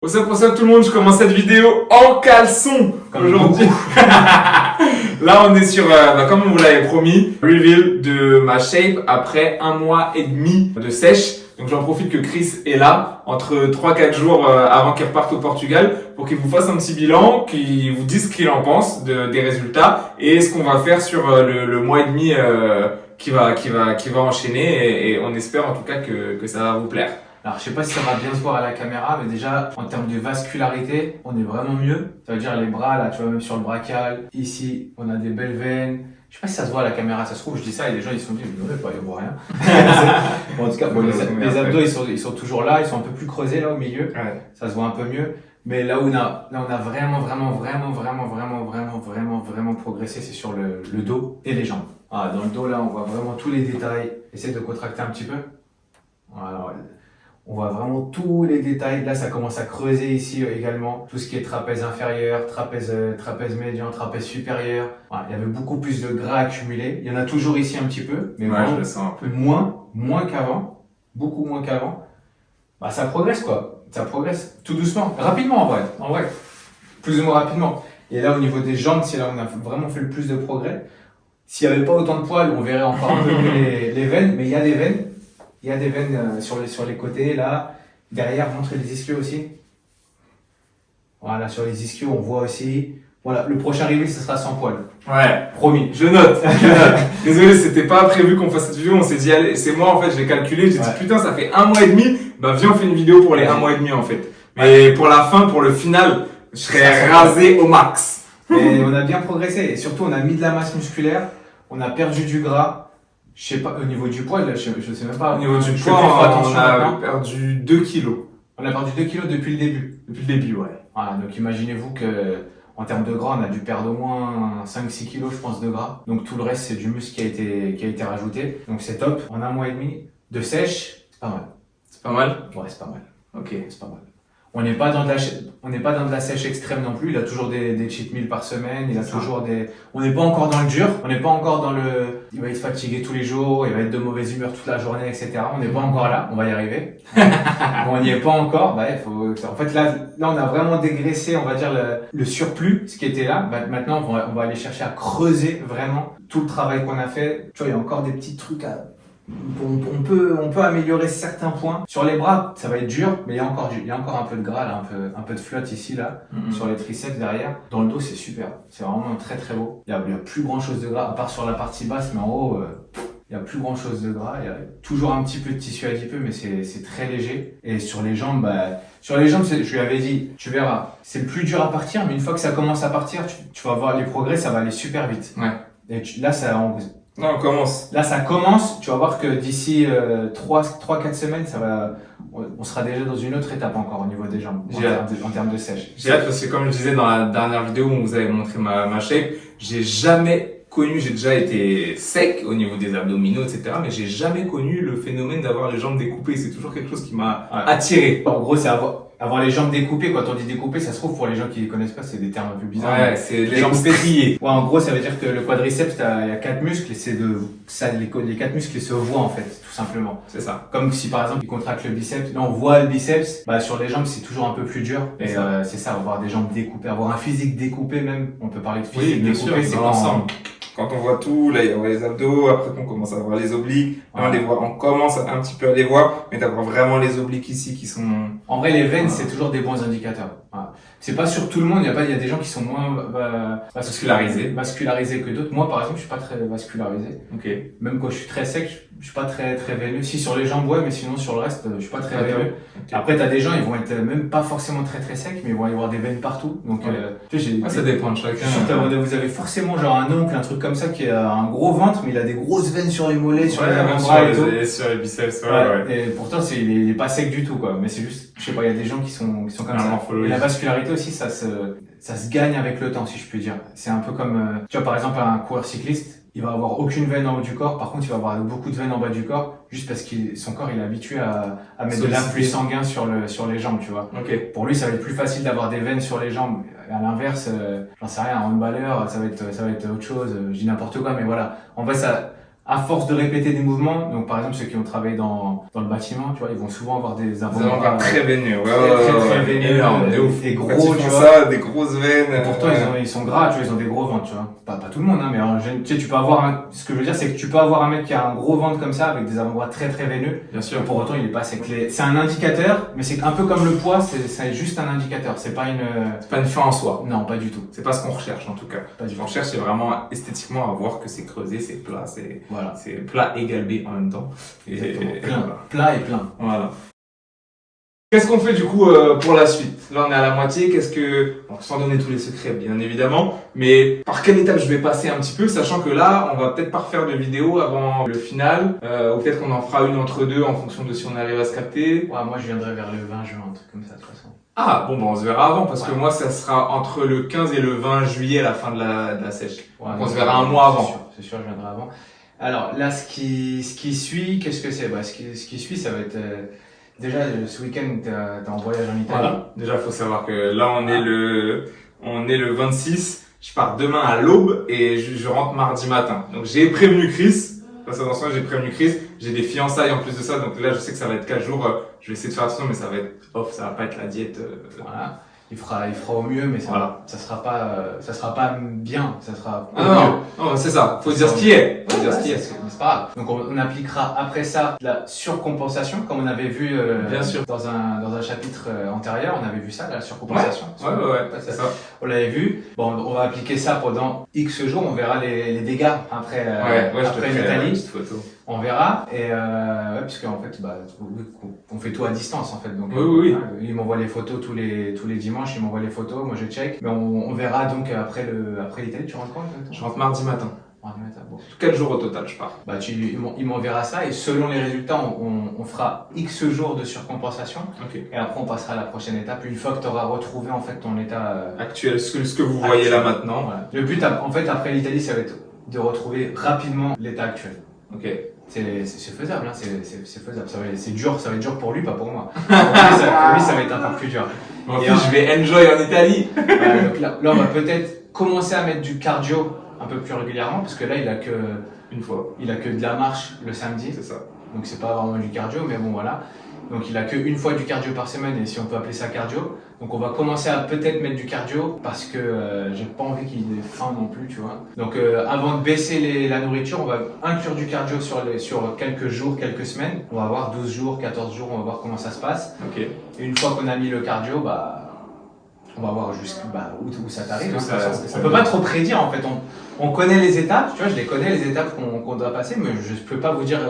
Pour ça tout le monde, je commence cette vidéo en caleçon aujourd'hui. Là, on est sur, comme on vous l'avait promis, reveal de ma shape après 1 mois et demi de sèche. Donc j'en profite que Chris est là, entre 3-4 jours avant qu'il reparte au Portugal, pour qu'il vous fasse un petit bilan, qu'il vous dise ce qu'il en pense des résultats et ce qu'on va faire sur le mois et demi qui va enchaîner et on espère en tout cas que ça va vous plaire. Alors, je sais pas si ça va bien se voir à la caméra, mais déjà, en termes de vascularité, on est vraiment mieux. Ça veut dire les bras, là, tu vois, même sur le brachial. Ici, on a des belles veines. Je sais pas si ça se voit à la caméra, ça se trouve, je dis ça et les gens, ils se sont dit, mais non, ils voient rien. Bon, en tout cas, bon, les abdos, ils sont toujours là, ils sont un peu plus creusés, là, au milieu. Ouais. Ça se voit un peu mieux. Mais là où on a vraiment progressé, c'est sur le dos et les jambes. Ah, dans le dos, là, on voit vraiment tous les détails. Essaye de contracter un petit peu. Voilà. On voit vraiment tous les détails. Là, ça commence à creuser ici également. Tout ce qui est trapèze inférieur, trapèze médian, trapèze supérieur. Voilà, il y avait beaucoup plus de gras accumulé. Il y en a toujours ici un petit peu, mais ouais, je le sens un peu. moins qu'avant. Beaucoup moins qu'avant. Bah, ça progresse, quoi. Ça progresse tout doucement. Rapidement, en vrai. Plus ou moins rapidement. Et là, au niveau des jambes, c'est là où on a vraiment fait le plus de progrès. S'il n'y avait pas autant de poils, on verrait encore un peu mieux les veines, mais il y a des veines. Il y a des veines sur les côtés, là. Derrière, montrez les ischios aussi. Voilà, sur les ischios, on voit aussi. Voilà, le prochain reveal, ce sera sans poil. Ouais. Promis. Je note. Désolé, c'était pas prévu qu'on fasse cette vidéo. On s'est dit, allez, c'est moi, en fait, j'ai calculé. J'ai dit, putain, ça fait 1 mois et demi. Bah, viens, on fait une vidéo pour les 1 mois et demi, en fait. Mais pour la fin, pour le final, je serai rasé au max. Et on a bien progressé. Et surtout, on a mis de la masse musculaire. On a perdu du gras. Je sais pas, au niveau du poids, là, je sais même pas. Au niveau du poids, on a perdu 2 kilos. On a perdu 2 kilos depuis le début. Depuis le début, ouais. Voilà, donc imaginez-vous que, en termes de gras, on a dû perdre au moins 5-6 kilos, je pense, de gras. Donc tout le reste, c'est du muscle qui a été rajouté. Donc c'est top. En 1 mois et demi de sèche, c'est pas mal. C'est pas mal? Ouais, c'est pas mal. Ok. C'est pas mal. On n'est pas dans de la sèche extrême non plus. Il a toujours des cheat meals par semaine. Il a toujours on n'est pas encore dans le dur. On n'est pas encore dans il va être fatigué tous les jours. Il va être de mauvaise humeur toute la journée, etc. On n'est pas encore là. On va y arriver. On n'y est pas encore. Bah, en fait, là, on a vraiment dégraissé, on va dire, le surplus, ce qui était là. Bah, maintenant, on va aller chercher à creuser vraiment tout le travail qu'on a fait. Tu vois, il y a encore des petits trucs on peut améliorer certains points. Sur les bras, ça va être dur, mais il y a encore un peu de gras, là, un peu de flotte ici, là, sur les triceps derrière. Dans le dos, c'est super. C'est vraiment très très beau. Il y a plus grand chose de gras, à part sur la partie basse, mais en haut, il y a plus grand chose de gras. Il y a toujours un petit peu de tissu adipeux, mais c'est très léger. Et sur les jambes, je lui avais dit, tu verras, c'est le plus dur à partir, mais une fois que ça commence à partir, tu vas voir les progrès, ça va aller super vite. Ouais. Et là, non, on commence. Là, ça commence. Tu vas voir que d'ici 3-4 semaines, on sera déjà dans une autre étape encore au niveau des jambes, en termes de sèche. J'ai hâte parce que comme je disais dans la dernière vidéo où on vous avait montré ma shape, j'ai déjà été sec au niveau des abdominaux, etc. Mais j'ai jamais connu le phénomène d'avoir les jambes découpées. C'est toujours quelque chose qui m'a attiré. En gros, c'est avoir les jambes découpées. Quand on dit découpées, ça se trouve pour les gens qui ne connaissent pas, c'est des termes un peu bizarres. Ouais, c'est les jambes pétillées. Ouais, en gros, ça veut dire que le quadriceps, il y a 4 muscles et les 4 muscles se voient en fait, tout simplement. C'est ça. Comme si par exemple, ils contractent le biceps. Là, on voit le biceps. Sur les jambes, c'est toujours un peu plus dur. Et c'est ça, avoir des jambes découpées, avoir un physique découpé même. On peut parler de physique découpé, c'est l'ensemble. Quand on voit tout, là, on voit les abdos, après qu'on commence à voir les obliques, on commence un petit peu à les voir, mais d'avoir vraiment les obliques ici qui sont... En vrai, les veines, c'est toujours des bons indicateurs. Voilà. C'est pas sur tout le monde, il y a des gens qui sont moins vascularisés que d'autres. Moi, par exemple, je suis pas très vascularisé. Ok. Même quand je suis très sec, je suis pas très veineux. Si sur les jambes, ouais, mais sinon sur le reste, je suis pas très veineux. Okay. Après, t'as des gens, ils vont être même pas forcément très secs, mais ils vont y avoir des veines partout. Donc, ça dépend de chacun. Vous avez forcément genre un oncle, un truc comme ça qui a un gros ventre, mais il a des grosses veines sur les mollets, sur les avant-bras et tout. Sur les biceps, Et pourtant, il est pas sec du tout, quoi. Mais c'est juste, je sais pas, il y a des gens qui sont comme ça. Et la vascularité aussi, ça se gagne avec le temps, si je puis dire. C'est un peu comme, tu vois, par exemple, un coureur cycliste, il va avoir aucune veine en haut du corps. Par contre, il va avoir beaucoup de veines en bas du corps, juste parce que son corps, il est habitué à mettre de l'afflux sanguin sur les jambes, tu vois. Okay. Pour lui, ça va être plus facile d'avoir des veines sur les jambes. À l'inverse, j'en sais rien, un handballeur, ça va être autre chose. Je dis n'importe quoi, mais voilà. En fait, à force de répéter des mouvements, donc par exemple ceux qui ont travaillé dans le bâtiment, tu vois, ils vont souvent avoir des avant-bras très veineux, très veineux, énorme, de ouf. des gros, Quand ils tu font vois. ça, des grosses veines. Et pourtant ils sont gras, tu vois, ils ont des gros ventres, tu vois. Pas tout le monde, hein, mais tu sais, tu peux avoir ce que je veux dire, c'est que tu peux avoir un mec qui a un gros ventre comme ça, avec des avant-bras très veineux. Bien sûr. Et pour autant, il est pas sec. C'est un indicateur, mais c'est un peu comme le poids, c'est juste un indicateur. C'est pas une fin en soi. Non, pas du tout. C'est pas ce qu'on recherche en tout cas. Pas du Ce qu'on tout. recherche, c'est vraiment esthétiquement à voir que c'est creusé, c'est plat, Voilà. c'est plat égal B en même temps. Et Plein. voilà. Plat et plein. Voilà. Qu'est-ce qu'on fait du coup pour la suite? Là on est à la moitié, bon, sans donner tous les secrets bien évidemment, mais par quelle étape je vais passer un petit peu, sachant que là on va peut-être pas refaire de vidéo avant le final, ou peut-être qu'on en fera une entre deux en fonction de si on arrive à se capter. Ouais, moi je viendrai vers le 20 juin, un truc comme ça de toute façon. Ah bon, on se verra avant parce que Ouais. moi ça sera entre le 15 et le 20 juillet à la fin de la sèche. Ouais, Donc on se verra un mois avant. C'est sûr, je viendrai avant. Alors là, ce qui suit, qu'est-ce que c'est? Ce qui suit, ça va être déjà ce week-end, t'es en voyage en Italie. Voilà. Déjà, faut savoir que là, on est le 26. Je pars demain à l'aube et je rentre mardi matin. Donc, j'ai prévenu Chris. Face attention, j'ai prévenu Chris. J'ai des fiançailles en plus de ça. Donc là, je sais que ça va être 4 jours. Je vais essayer de faire attention, mais ça va être off. Ça va pas être la diète. Voilà. Il fera au mieux, mais Voilà. ça sera pas bien. Ça sera au Ah mieux. non, c'est ça. Faut dire ce qui est. Faut dire Ouais, ce qui est. mais c'est pas grave. Donc on appliquera après ça de la surcompensation, comme on avait vu Bien sûr. dans un chapitre antérieur, on avait vu ça, la surcompensation. Ouais, c'est ça. On l'avait vu. Bon, on va appliquer ça pendant X jours, on verra les dégâts après après l'Italie. Petite photo. On verra. Et ouais, parce qu'en fait, on fait tout à distance en fait. Donc Oui. voilà, il m'envoie les photos tous les dimanches, il m'envoie les photos, moi je check. Mais on verra donc après l'Italie. Tu rentres quand exactement? Je rentre mardi matin. Bon. 4 jours au total, je pars. Il m'enverra ça et selon les résultats, on fera X jours de surcompensation. Ok. Et après, on passera à la prochaine étape une fois que tu auras retrouvé en fait ton état Actuel, ce que vous voyez là maintenant. Voilà. Le but, en fait, après l'Italie, ça va être de retrouver rapidement l'état actuel. Ok. C'est faisable, hein, c'est faisable. C'est dur, ça va être dur pour lui, pas pour moi. Pour lui, ça va être un peu plus dur. En plus, je vais enjoy en Italie. Donc là, on va peut-être commencer à mettre du cardio un peu plus régulièrement, parce que là, il a que de la marche le samedi. C'est ça. Donc c'est pas vraiment du cardio, mais bon voilà. Donc il a qu'une fois du cardio par semaine, et si on peut appeler ça cardio. Donc on va commencer à peut-être mettre du cardio, parce que j'ai pas envie qu'il ait faim non plus, tu vois. Donc avant de baisser la nourriture, on va inclure du cardio sur quelques jours, quelques semaines. On va voir 12 jours, 14 jours, on va voir comment ça se passe. Ok. Et une fois qu'on a mis le cardio, on va voir où ça t'arrive. On peut pas trop prédire en fait. On connaît les étapes, tu vois, je les connais les étapes qu'on doit passer, mais je peux pas vous dire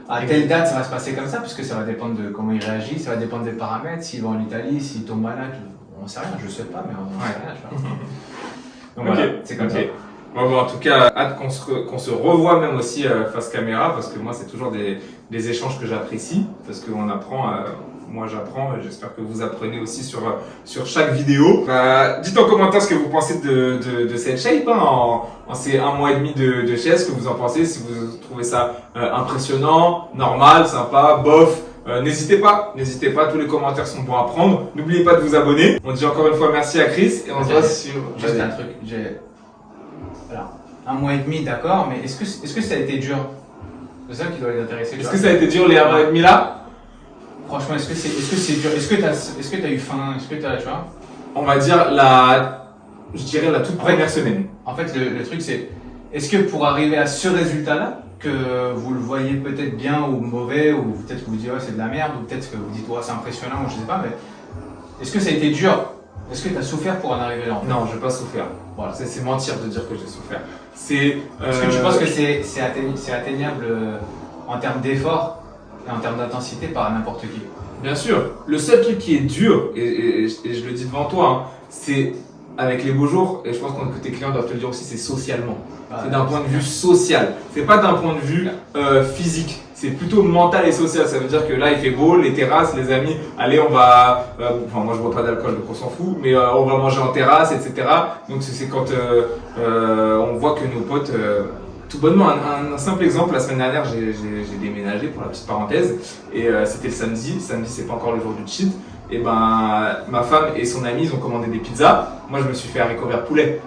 à telle date ça va se passer comme ça, puisque ça va dépendre de comment il réagit, ça va dépendre des paramètres, s'il va en Italie, s'il tombe malade, on sait rien, je sais pas, mais on sait rien, tu vois. Donc voilà, c'est comme ça. Bon, en tout cas, hâte qu'on se revoie même aussi face caméra, parce que moi c'est toujours des échanges que j'apprécie, parce qu'on apprend. Moi j'apprends et j'espère que vous apprenez aussi sur chaque vidéo. Dites en commentaire ce que vous pensez de cette shape en ces 1 mois et demi de chaise, ce que vous en pensez, si vous trouvez ça impressionnant, normal, sympa, bof. N'hésitez pas, tous les commentaires sont bons à prendre. N'oubliez pas de vous abonner. On dit encore une fois merci à Chris et on se voit sur... Juste un truc, alors, 1 mois et demi, d'accord, mais est-ce que ça a été dur? C'est ça qui doit les intéresser. Est-ce que ça a été dur les 1 mois et demi là? Franchement, est-ce que c'est dur? Est-ce que t'as eu faim? Est-ce que t'as, tu vois? On va dire je dirais la toute première semaine. En fait, le truc c'est, est-ce que pour arriver à ce résultat-là, que vous le voyez peut-être bien ou mauvais, ou peut-être que vous dites ouais c'est de la merde, ou peut-être que vous dites ouais c'est impressionnant, ou je sais pas, mais est-ce que ça a été dur? Est-ce que tu as souffert pour en arriver là en fait? Non, je n'ai pas souffert. Voilà. C'est mentir de dire que j'ai souffert. Est-ce que tu penses que c'est atteignable en termes d'effort et en termes d'intensité par n'importe qui? Bien sûr. Le seul truc qui est dur, et je le dis devant toi, hein, c'est avec les beaux jours, et je pense que tes clients doivent te le dire aussi, c'est socialement. C'est d'un point de vue social. C'est pas d'un point de vue physique. C'est plutôt mental et social. Ça veut dire que là, il fait beau, les terrasses, les amis, allez, on va... enfin, moi, je bois pas d'alcool, donc on s'en fout, mais on va manger en terrasse, etc. Donc, c'est quand on voit que nos potes... tout bonnement, un simple exemple, la semaine dernière, j'ai déménagé, pour la petite parenthèse, et c'était le samedi. Samedi, c'est pas encore le jour du cheat. Et ben, ma femme et son ami, ils ont commandé des pizzas. Moi, je me suis fait haricots verts poulet.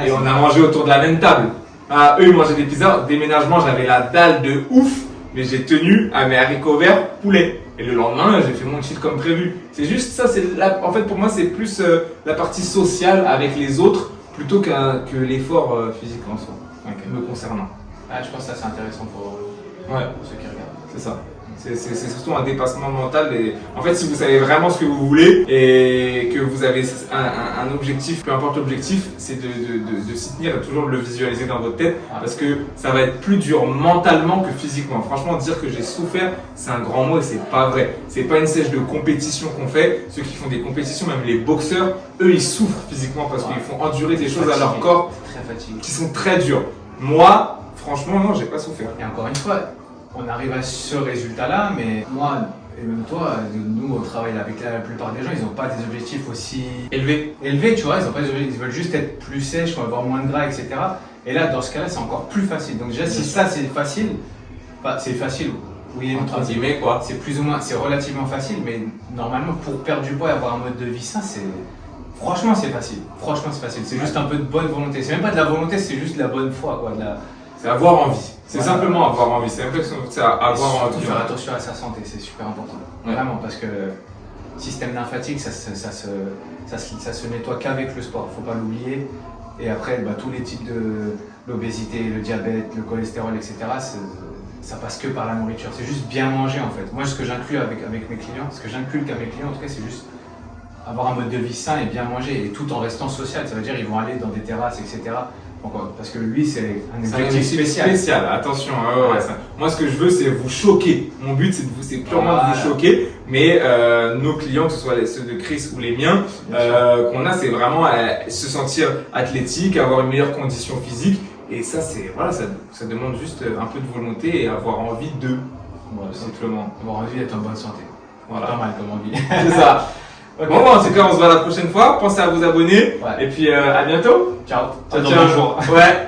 Et on a mangé autour de la même table. Eux, ils mangeaient des pizzas. Déménagement, j'avais la dalle de ouf, mais j'ai tenu à mes haricots verts poulet. Et le lendemain, j'ai fait mon chill comme prévu. C'est juste ça, en fait, pour moi, c'est plus la partie sociale avec les autres plutôt que l'effort physique en soi, me concernant. Ah, je pense que ça c'est intéressant pour ceux qui regardent. C'est ça. C'est surtout un dépassement mental. Et en fait, si vous savez vraiment ce que vous voulez et que vous avez un objectif, peu importe l'objectif, c'est de s'y tenir et toujours le visualiser dans votre tête parce que ça va être plus dur mentalement que physiquement. Franchement, dire que j'ai souffert, c'est un grand mot et c'est pas vrai. C'est pas une sèche de compétition qu'on fait. Ceux qui font des compétitions, même les boxeurs, eux, ils souffrent physiquement parce qu'ils font endurer des choses à leur corps qui sont très dures. Moi, franchement, non, j'ai pas souffert. Et encore une fois, on arrive à ce résultat-là, mais moi et même toi, nous on travaille avec la plupart des gens, ils n'ont pas des objectifs aussi élevés, tu vois, ils ont pas des objectifs, ils veulent juste être plus sèches, avoir moins de gras, etc. Et là, dans ce cas-là, c'est encore plus facile. Donc déjà, si ça c'est facile, oui, entre guillemets quoi. C'est plus ou moins, c'est relativement facile, mais normalement pour perdre du poids et avoir un mode de vie sain, franchement c'est facile. C'est juste un peu de bonne volonté. C'est même pas de la volonté, c'est juste de la bonne foi, quoi. C'est avoir envie. C'est simplement avoir envie. C'est avoir envie. Faire attention à sa santé, c'est super important. Vraiment, parce que le système lymphatique, ça se nettoie qu'avec le sport. Faut pas l'oublier. Et après, tous les types de l'obésité, le diabète, le cholestérol, etc. Ça passe que par la nourriture. C'est juste bien manger en fait. Moi, ce que j'inculque à mes clients, en tout cas, c'est juste avoir un mode de vie sain et bien manger, et tout en restant social. Ça veut dire ils vont aller dans des terrasses, etc. Parce que lui, c'est un objectif spécial. Attention, moi, ce que je veux, c'est vous choquer. Mon but, c'est purement de vous choquer. Mais nos clients, que ce soit ceux de Chris ou les miens, qu'on a, c'est vraiment se sentir athlétique, avoir une meilleure condition physique. Et ça, ça demande juste un peu de volonté et avoir envie de, tout simplement. Avoir envie d'être en bonne santé. Voilà. Pas mal comme envie. C'est ça. Okay. Bon, en tout cas, on se voit la prochaine fois. Pensez à vous abonner. Et puis, à bientôt. Ciao. Ciao. Ouais.